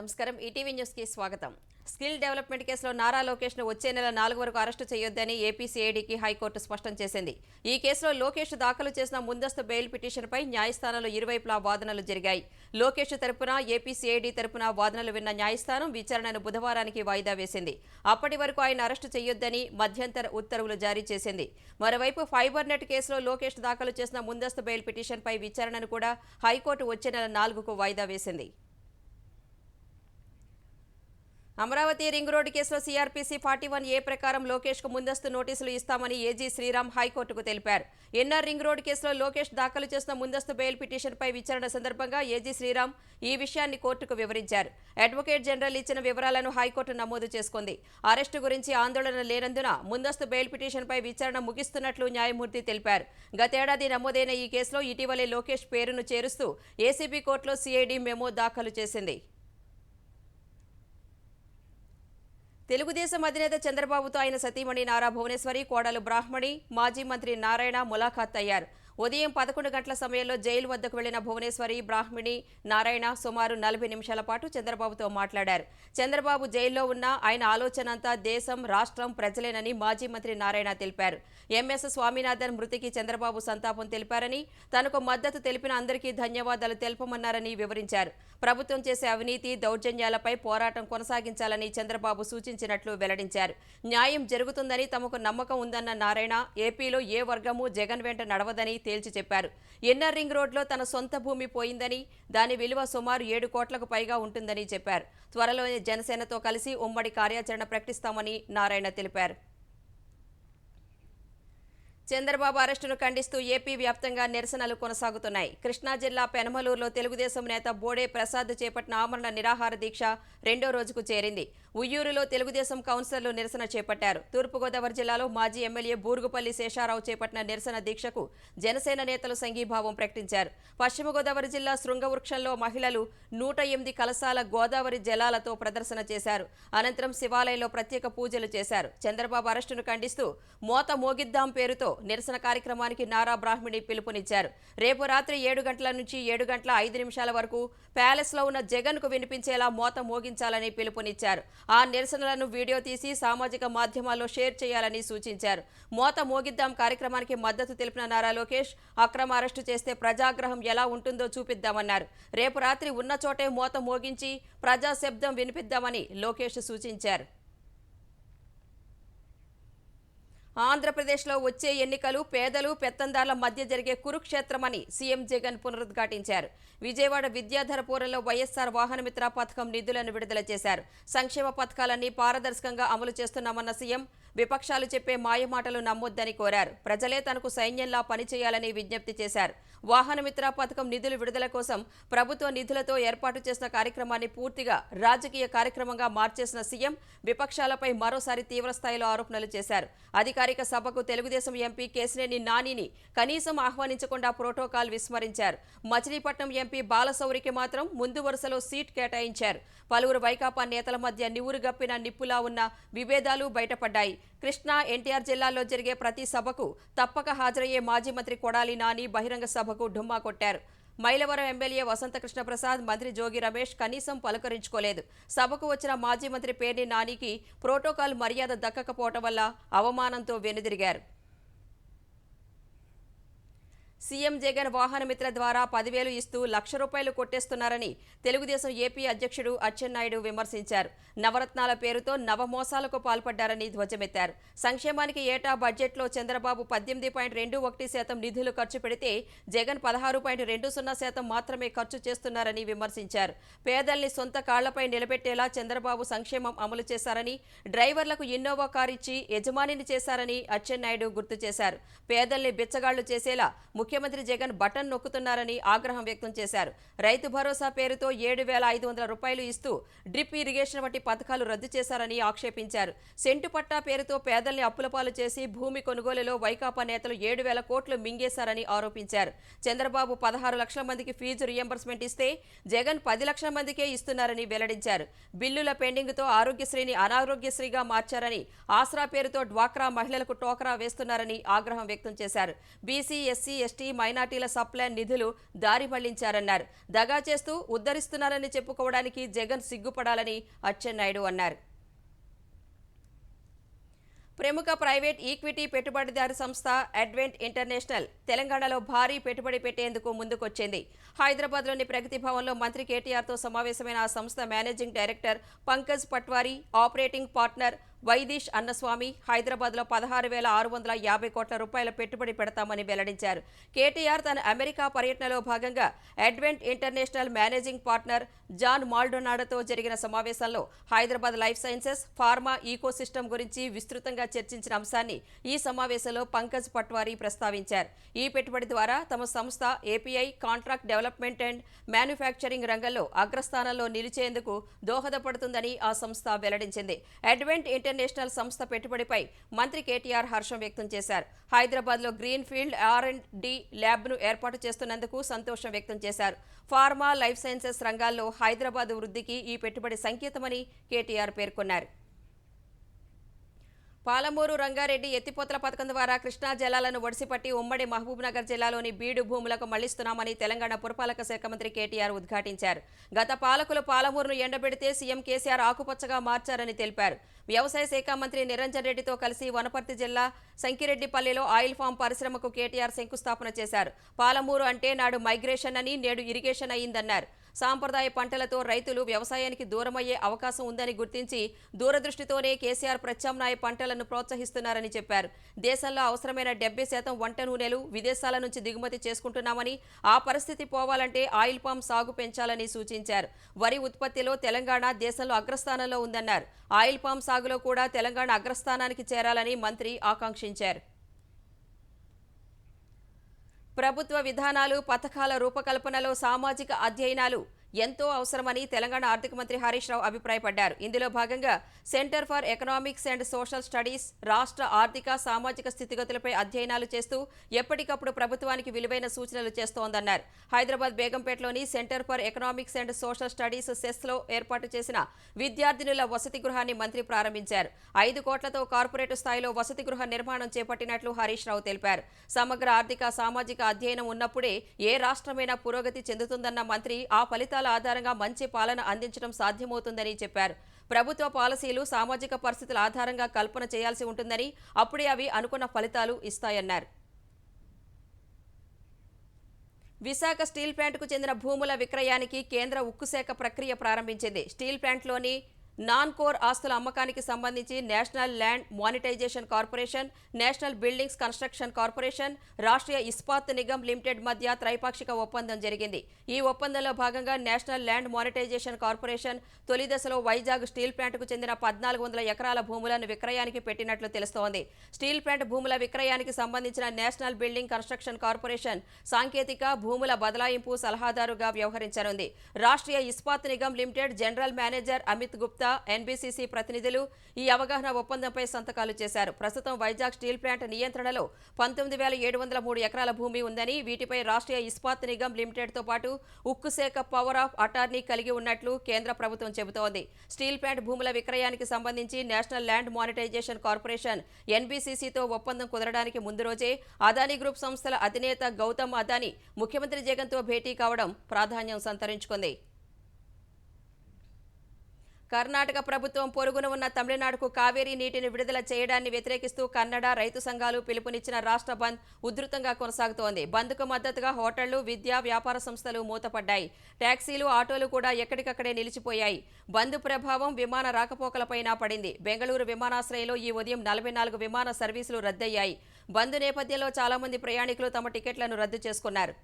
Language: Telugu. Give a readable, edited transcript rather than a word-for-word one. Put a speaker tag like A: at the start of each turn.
A: నమస్కారం ఈటీవీ న్యూస్ కి స్వాగతం. స్కిల్ డెవలప్మెంట్ కేసులో నారా లోకేష్ ను వచ్చే నెల 4 వరకు అరెస్టు చేయొద్దని ఏపీసీఐడీకి హైకోర్టు స్పష్టం చేసింది. ఈ కేసులో లోకేష్ దాఖలు చేసిన ముందస్తు బెయిల్ పిటిషన్పై న్యాయస్థానంలో ఇరువైపులా వాదనలు జరిగాయి. లోకేష్ తరపున ఏపీసీఐడీ తరపున వాదనలు విన్న న్యాయస్థానం విచారణను బుధవారానికి వాయిదా వేసింది. అప్పటి వరకు ఆయన అరెస్టు చేయొద్దని మధ్యంతర ఉత్తర్వులు జారీ చేసింది. మరోవైపు ఫైబర్ నెట్ కేసులో లోకేష్ దాఖలు చేసిన ముందస్తు బెయిల్ పిటిషన్పై విచారణను కూడా హైకోర్టు వచ్చే నెల 4కు వాయిదా వేసింది. అమరావతి రింగ్ రోడ్డు కేసులో సీఆర్పీసీ 41A ప్రకారం లోకేష్ కు ముందస్తు నోటీసులు ఇస్తామని ఏజీ శ్రీరామ్ హైకోర్టుకు తెలిపారు. ఎన్ఆర్ రింగ్ రోడ్డు కేసులో లోకేష్ దాఖలు చేసిన ముందస్తు బెయిల్ పిటిషన్పై విచారణ సందర్భంగా ఏజీ శ్రీరామ్ ఈ విషయాన్ని కోర్టుకు వివరించారు. అడ్వకేట్ జనరల్ ఇచ్చిన వివరాలను హైకోర్టు నమోదు చేసుకుంది. అరెస్టు గురించి ఆందోళన లేనందున ముందస్తు బెయిల్ పిటిషన్పై విచారణ ముగిస్తున్నట్లు న్యాయమూర్తి తెలిపారు. గతేడాది నమోదైన ఈ కేసులో ఇటీవలే లోకేష్ పేరును చేరుస్తూ ఏసీబీ కోర్టులో సీఐడీ మెమో దాఖలు చేసింది. తెలుగుదేశం అధినేత చంద్రబాబుతో ఆయన సతీమణి నారా భువనేశ్వరి, కోడలు బ్రాహ్మణి, మాజీ మంత్రి నారాయణ ములాఖాత్ అయ్యారు. ఉదయం 11 గంటల సమయంలో జైలు వద్దకు వెళ్లిన భువనేశ్వరి, బ్రాహ్మణి, నారాయణ సుమారు 40 నిమిషాల పాటు చంద్రబాబుతో మాట్లాడారు. చంద్రబాబు జైల్లో ఉన్న ఆయన ఆలోచన అంతా దేశం, రాష్ట్రం, ప్రజలేనని మాజీ మంత్రి నారాయణ తెలిపారు. ఎంఎస్ స్వామినాథన్ మృతికి చంద్రబాబు సంతాపం తెలిపారని, తనకు మద్దతు తెలిపిన అందరికీ ధన్యవాదాలు తెలపమన్నారని వివరించారు. ప్రభుత్వం చేసే అవినీతి, దౌర్జన్యాలపై పోరాటం కొనసాగించాలని చంద్రబాబు సూచించినట్లు వెల్లడించారు. న్యాయం జరుగుతుందని తమకు నమ్మకం ఉందన్న నారాయణ, ఏపీలో ఏ వర్గము జగన్ వెంట నడవదని తేల్చి చెప్పారు. ఎన్ఆర్ రింగ్ రోడ్లో తన సొంత భూమి పోయిందని, దాని విలువ సుమారు 7 కోట్లకు పైగా ఉంటుందని చెప్పారు. త్వరలోనే జనసేనతో కలిసి ఉమ్మడి కార్యాచరణ ప్రకటిస్తామని నారాయణ తెలిపారు. చంద్రబాబు అరెస్టును ఖండిస్తూ ఏపీ వ్యాప్తంగా నిరసనలు కొనసాగుతున్నాయి. కృష్ణా జిల్లా పెనమలూరులో తెలుగుదేశం నేత బోడే ప్రసాద్ చేపట్టిన ఆమరణ నిరాహార దీక్ష 2వ రోజుకు చేరింది. ఉయ్యూరులో తెలుగుదేశం కౌన్సిలర్లు నిరసన చేపట్టారు. తూర్పుగోదావరి జిల్లాలో మాజీ ఎమ్మెల్యే బూరుగుపల్లి శేషారావు చేపట్టిన నిరసన దీక్షకు జనసేన నేతలు సంఘీభావం ప్రకటించారు. పశ్చిమ గోదావరి జిల్లా శృంగవృక్షంలో మహిళలు 108 కలశాల గోదావరి జలాలతో ప్రదర్శన చేశారు. అనంతరం శివాలయంలో ప్రత్యేక పూజలు చేశారు. చంద్రబాబు అరెస్టును ఖండిస్తూ మోత మోగిద్దాం పేరుతో నిరసన కార్యక్రమానికి నారా బ్రాహ్మణి పిలుపునిచ్చారు. రేపు రాత్రి 7 గంటల నుంచి 7 గంటల 5 నిమిషాల వరకు ప్యాలెస్ లో ఉన్న జగన్ కు వినిపించేలా మోత మోగించాలని పిలుపునిచ్చారు. ఆ నిరసనలను వీడియో తీసి సామాజిక మాధ్యమాల్లో షేర్ చేయాలని సూచించారు. మోత మోగిద్దాం కార్యక్రమానికి మద్దతు తెలిపిన నారా లోకేష్, అక్రమ అరెస్టు చేస్తే ప్రజాగ్రహం ఎలా ఉంటుందో చూపిద్దామన్నారు. రేపు రాత్రి ఉన్న చోటే మోత మోగించి ప్రజా శబ్దం వినిపిద్దామని లోకేష్ సూచించారు. ఆంధ్రప్రదేశ్లో వచ్చే ఎన్నికలు పేదలు, పెత్తందార్ల మధ్య జరిగే కురుక్షేత్రమని సీఎం జగన్ పునరుద్ఘాటించారు. విజయవాడ విద్యాధరపురంలో వైఎస్ఆర్ వాహనమిత్ర పథకం నిధులను విడుదల చేశారు. సంక్షేమ పథకాలన్నీ పారదర్శకంగా అమలు చేస్తున్నామన్న సీఎం విపక్షాలు చెప్పే మాయమాటలు నమ్మొద్దని కోరారు. ప్రజలే తనకు సైన్యంలా పనిచేయాలని విజ్ఞప్తి చేశారు. వాహనమిత్ర పథకం నిధుల విడుదల కోసం ప్రభుత్వ నిధులతో ఏర్పాటు చేసిన కార్యక్రమాన్ని పూర్తిగా రాజకీయ కార్యక్రమంగా మార్చేసిన సీఎం విపక్షాలపై మరోసారి తీవ్రస్థాయిలో ఆరోపణలు చేశారు. అధికారిక సభకు తెలుగుదేశం ఎంపీ కేశినేని నానిని కనీసం ఆహ్వానించకుండా ప్రోటోకాల్ విస్మరించారు. మచిలీపట్నం ఎంపీ బాలశౌరికి మాత్రం ముందు వరుసలో సీట్ కేటాయించారు. పలువురు వైకాపా నేతల మధ్య నివురుగప్పిన నిప్పులా ఉన్న విభేదాలు బయటపడ్డాయి. కృష్ణా, ఎన్టీఆర్ జిల్లాల్లో జరిగే ప్రతి సభకు తప్పక హాజరయ్యే మాజీ మంత్రి కొడాలి నాని బహిరంగ సభకు డుమ్మా కొట్టారు. మైలవరం ఎమ్మెల్యే వసంత కృష్ణప్రసాద్, మంత్రి జోగి రమేష్ కనీసం పలకరించుకోలేదు. సభకు వచ్చిన మాజీ మంత్రి పేర్ని నానికి ప్రోటోకాల్ మర్యాద దక్కకపోవటం వల్ల అవమానంతో వెనుదిరిగారు. సీఎం జగన్ వాహనమిత్ర ద్వారా 10,000 ఇస్తూ ₹1,00,000 కొట్టేస్తున్నారని తెలుగుదేశం ఏపీ అధ్యక్షుడు అచ్చెన్నాయుడు విమర్శించారు. నవరత్నాల పేరుతో నవమోసాలకు పాల్పడ్డారని ధ్వజమెత్తారు. సంక్షేమానికి ఏటా బడ్జెట్లో చంద్రబాబు 18.21% నిధులు ఖర్చు పెడితే జగన్ 16.20% మాత్రమే ఖర్చు చేస్తున్నారని విమర్శించారు. పేదల్ని సొంత కాళ్లపై నిలబెట్టేలా చంద్రబాబు సంక్షేమం అమలు చేశారని, డ్రైవర్లకు ఇన్నోవా కారు ఇచ్చి యజమానిని చేశారని అచ్చెన్నాయుడు గుర్తు చేశారు. పేదల్ని బిచ్చగాళ్లు చేసేలా ముఖ్యమంత్రి జగన్ బటన్ నొక్కుతున్నారని ఆగ్రహం వ్యక్తం చేశారు. రైతు భరోసా పేరుతో ₹7,500 ఇస్తూ డ్రిప్ ఇరిగేషన్ వంటి పథకాలు రద్దు చేశారని ఆక్షేపించారు. సెంటు పట్టా పేరుతో పేదల్ని అప్పులపాలు చేసి భూమి కొనుగోలులో వైకాపా నేతలు 7,000 కోట్లు మింగేశారని ఆరోపించారు. చంద్రబాబు 16 లక్షల మందికి ఫీజు రియంబర్స్మెంట్ ఇస్తే జగన్ 10 లక్షల మందికే ఇస్తున్నారని వెల్లడించారు. బిల్లుల పెండింగ్తో ఆరోగ్యశ్రీని అనారోగ్యశ్రీగా మార్చారని, ఆసరా పేరుతో డ్వాక్రా మహిళలకు టోకరా వేస్తున్నారని ఆగ్రహం వ్యక్తం చేశారు. బీసీ, ఎస్సీ, ఎస్టీ ఎస్టీ మైనార్టీల సప్లాన్ నిధులు దారి మళ్లించారన్నారు. దగా చేస్తూ ఉద్ధరిస్తున్నారని చెప్పుకోవడానికి జగన్ సిగ్గుపడాలని అచ్చెన్నాయుడు అన్నారు. ప్రముఖ ప్రైవేట్ ఈక్విటీ పెట్టుబడిదారు సంస్థ అడ్వెంట్ ఇంటర్నేషనల్ తెలంగాణలో భారీ పెట్టుబడి పెట్టేందుకు ముందుకొచ్చింది. హైదరాబాద్లోని ప్రగతి భవన్లో మంత్రి కేటీఆర్తో సమావేశమైన ఆ సంస్థ managing director Pankaj Patwari, operating partner Vaidheesh Annaswamy హైదరాబాద్లో 16,650 కోట్ల రూపాయల పెట్టుబడి పెడతామని వెల్లడించారు. కేటీఆర్ తన అమెరికా పర్యటనలో భాగంగా Advent International managing partner John మాల్డోనాడోతో జరిగిన సమావేశంలో Hyderabad life sciences, pharma ecosystem గురించి విస్తృతంగా చర్చించిన అంశాన్ని ఈ సమావేశంలో పంకజ్ పట్వారీ ప్రస్తావించారు. ఈ పెట్టుబడి ద్వారా తమ సంస్థ API, contract development and manufacturing రంగంలో అగ్రస్థానంలో నిలిచేందుకు దోహదపడుతుందని ఆ సంస్థ వెల్లడించింది. అడ్వెంట్ ఇంటర్నేషనల్ సంస్థ పెట్టుబడిపై మంత్రి కేటీఆర్ హర్షం వ్యక్తం చేశారు. హైదరాబాద్లో గ్రీన్ ఫీల్డ్ R&D ల్యాబ్ను ఏర్పాటు చేస్తున్నందుకు సంతోషం వ్యక్తం చేశారు. ఫార్మా, లైఫ్ సైన్సెస్ రంగాల్లో హైదరాబాద్ వృద్ధికి ఈ పెట్టుబడి సంకేతమని కేటీఆర్ పేర్కొన్నారు. పాలమూరు రంగారెడ్డి ఎత్తిపోతల పథకం ద్వారా కృష్ణా జలాలను ఒడిసిపట్టి ఉమ్మడి మహబూబ్నగర్ జిల్లాలోని బీడు భూములకు మళ్లిస్తున్నామని తెలంగాణ పురపాలక శాఖ మంత్రి కేటీఆర్ ఉద్ఘాటించారు. గత పాలకులు పాలమూరును ఎండబెడితే సీఎం కేసీఆర్ ఆకుపచ్చగా మార్చారని తెలిపారు. వ్యవసాయ శాఖ మంత్రి నిరంజన్ రెడ్డితో కలిసి వనపర్తి జిల్లా సంకిరెడ్డిపల్లిలో ఆయిల్ ఫామ్ పరిశ్రమకు కేటీఆర్ శంకుస్థాపన చేశారు. పాలమూరు అంటే నాడు మైగ్రేషన్ అని నేడు ఇరిగేషన్ అయిందన్నారు. సాంప్రదాయ పంటలతో రైతులు వ్యవసాయానికి దూరమయ్యే అవకాశం ఉందని గుర్తించి దూరదృష్టితోనే కేసీఆర్ ప్రత్యామ్నాయ పంటలను ప్రోత్సహిస్తున్నారని చెప్పారు. దేశంలో అవసరమైన 70% వంట నూనెలు విదేశాల నుంచి దిగుమతి చేసుకుంటున్నామని, ఆ పరిస్థితి పోవాలంటే ఆయిల్ పామ్ సాగు పెంచాలని సూచించారు. వరి ఉత్పత్తిలో తెలంగాణ దేశంలో అగ్రస్థానంలో ఉందన్నారు. ఆయిల్ పామ్ సాగులో కూడా తెలంగాణ అగ్రస్థానానికి చేరాలని మంత్రి ఆకాంక్షించారు. ప్రభుత్వ విధానాలు, పథకాల రూపకల్పనలో సామాజిక అధ్యయనాలు ఎంతో అవసరమని తెలంగాణ ఆర్థిక మంత్రి హరీష్ రావు అభిప్రాయపడ్డారు. ఇందులో భాగంగా centre for economics and social studies రాష్ట్ర ఆర్థిక, సామాజిక స్థితిగతులపై అధ్యయనాలు చేస్తూ ఎప్పటికప్పుడు ప్రభుత్వానికి విలువైన సూచనలు చేస్తోందన్నారు. హైదరాబాద్ బేగంపేటలోని centre for economics and social studies సెస్లో ఏర్పాటు చేసిన విద్యార్థినుల వసతి గృహాన్ని మంత్రి ప్రారంభించారు. 5 కోట్లతో కార్పొరేట్ స్థాయిలో వసతి గృహ నిర్మాణం చేపట్టినట్లు హరీష్ రావు తెలిపారు. సమగ్ర ఆర్థిక, సామాజిక అధ్యయనం ఉన్నప్పుడే ఏ రాష్ట్రమైనా పురోగతి చెందుతుందన్న మంత్రి ఆ ఫలితాల ఆధారంగా మంచి పాలన అందించడం సాధ్యమవుతుందని చెప్పారు. ప్రభుత్వ పాలసీలు సామాజిక పరిస్థితుల ఆధారంగా కల్పన చేయాల్సి ఉంటుందని, అప్పుడే అవి అనుకున్న ఫలితాలు ఇస్తాయన్నారు. విశాఖ స్టీల్ ప్లాంట్కు చెందిన భూముల విక్రయానికి కేంద్ర ఉక్కు శాఖ ప్రక్రియ ప్రారంభించింది. స్టీల్ ప్లాంట్లోని నాన్ కోర్ ఆస్తుల అమ్మకానికి సంబంధించి national land monetisation corporation, national buildings construction corporation, Rashtriya Ispat Nigam limited మధ్య త్రైపాక్షిక ఒప్పందం జరిగింది. ఈ ఒప్పందంలో భాగంగా నేషనల్ ల్యాండ్ మానిటైజేషన్ కార్పొరేషన్ తొలి దశలో వైజాగ్ స్టీల్ ప్లాంట్కు చెందిన 1400 ఎకరాల భూములను విక్రయానికి పెట్టినట్లు తెలుస్తోంది. స్టీల్ ప్లాంట్ భూముల విక్రయానికి సంబంధించిన నేషనల్ బిల్డింగ్ కన్స్ట్రక్షన్ కార్పొరేషన్ సాంకేతిక, భూముల బదలాయింపు సలహాదారుగా వ్యవహరించనుంది. Rashtriya Ispat Nigam limited general manager Amit Gupta, NBCC ప్రతినిధులు ఈ అవగాహన ఒప్పందంపై సంతకాలు చేశారు. ప్రస్తుతం వైజాగ్ స్టీల్ ప్లాంట్ నియంత్రణలో 19,703 ఎకరాల భూమి ఉందని, వీటిపై రాష్ట్రీయ ఇస్పాత్ నిగమ్ లిమిటెడ్తో పాటు ఉక్కు శాఖ పవర్ ఆఫ్ అటార్నీ కలిగి ఉన్నట్లు కేంద్ర ప్రభుత్వం చెబుతోంది. స్టీల్ ప్లాంట్ భూముల విక్రయానికి సంబంధించి నేషనల్ ల్యాండ్ మానిటైజేషన్ కార్పొరేషన్ ఎన్బీసీసీతో ఒప్పందం కుదరడానికి ముందు రోజే అదానీ గ్రూప్ సంస్థల అధినేత గౌతమ్ అదానీ ముఖ్యమంత్రి జగన్తో భేటీ కావడం ప్రాధాన్యం సంతరించుకుంది. కర్ణాటక ప్రభుత్వం పొరుగున ఉన్న తమిళనాడుకు కావేరీ నీటిని విడుదల చేయడాన్ని వ్యతిరేకిస్తూ కన్నడ రైతు సంఘాలు పిలుపునిచ్చిన రాష్ట్ర బంద్ ఉధృతంగా కొనసాగుతోంది. బంద్కు మద్దతుగా హోటళ్లు, విద్యా, వ్యాపార సంస్థలు మూతపడ్డాయి. టాక్సీలు, ఆటోలు కూడా ఎక్కడికక్కడే నిలిచిపోయాయి. బంద్ ప్రభావం విమాన రాకపోకలపైనా పడింది. బెంగళూరు విమానాశ్రయంలో ఈ ఉదయం 44 విమాన సర్వీసులు రద్దయ్యాయి. బంద్ నేపథ్యంలో చాలా మంది ప్రయాణికులు తమ టికెట్లను రద్దు చేసుకున్నారు.